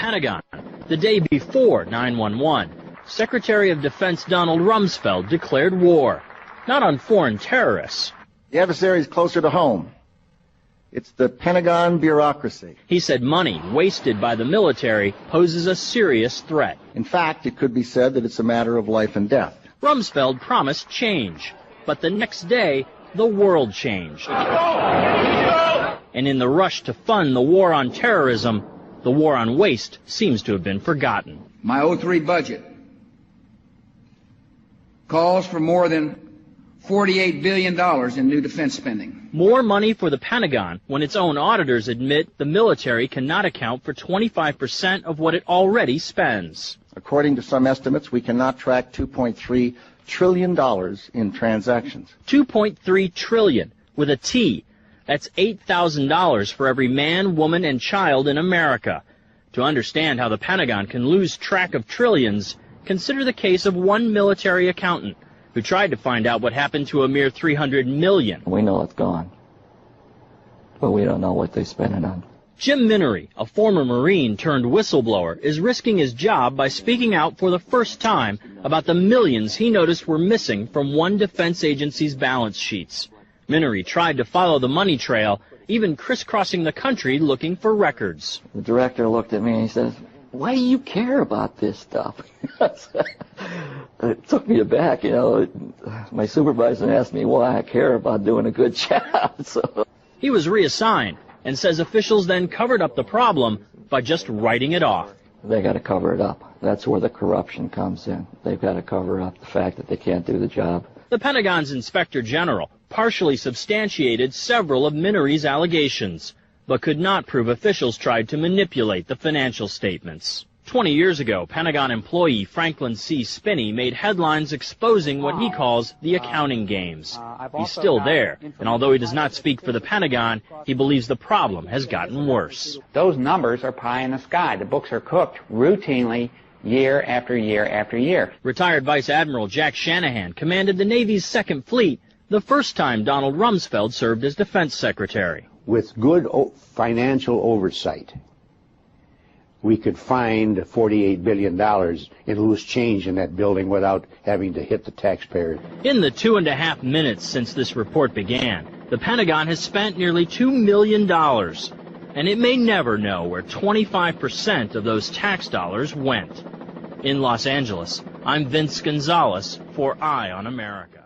Pentagon. The day before 9/11, Secretary of Defense Donald Rumsfeld declared war, not on foreign terrorists. The adversary is closer to home. It's the Pentagon bureaucracy. He said money wasted by the military poses a serious threat. In fact, it could be said that it's a matter of life and death. Rumsfeld promised change, but the next day, the world changed. And in the rush to fund the war on terrorism, the war on waste seems to have been forgotten. My 03 budget calls for more than $48 billion in new defense spending. More money for the Pentagon when its own auditors admit the military cannot account for 25% of what it already spends. According to some estimates, we cannot track $2.3 trillion in transactions. $2.3 trillion with a T. That's $8,000 for every man, woman, and child in America. To understand how the Pentagon can lose track of trillions, consider the case of one military accountant who tried to find out what happened to a mere $300 million. We know it's gone, but we don't know what they spent it on. Jim Minery, a former Marine turned whistleblower, is risking his job by speaking out for the first time about the millions he noticed were missing from one defense agency's balance sheets. Minery tried to follow the money trail, even crisscrossing the country looking for records. The director looked at me and he says, "Why do you care about this stuff?" It took me aback, you know. My supervisor asked me why I care about doing a good job. So he was reassigned and says officials then covered up the problem by just writing it off. They got to cover it up. That's where the corruption comes in. They've got to cover up the fact that they can't do the job. The Pentagon's Inspector General partially substantiated several of Minery's allegations, but could not prove officials tried to manipulate the financial statements. 20 years ago, Pentagon employee Franklin C. Spinney made headlines exposing what he calls the accounting games. He's still there, and although he does not speak for the Pentagon, he believes the problem has gotten worse. Those numbers are pie in the sky. The books are cooked routinely year after year after year. Retired Vice Admiral Jack Shanahan commanded the Navy's Second Fleet the first time Donald Rumsfeld served as Defense Secretary. With good financial oversight, we could find $48 billion in loose change in that building without having to hit the taxpayer. In the 2.5 minutes since this report began, the Pentagon has spent nearly $2 million, and it may never know where 25% of those tax dollars went. In Los Angeles, I'm Vince Gonzalez for Eye on America.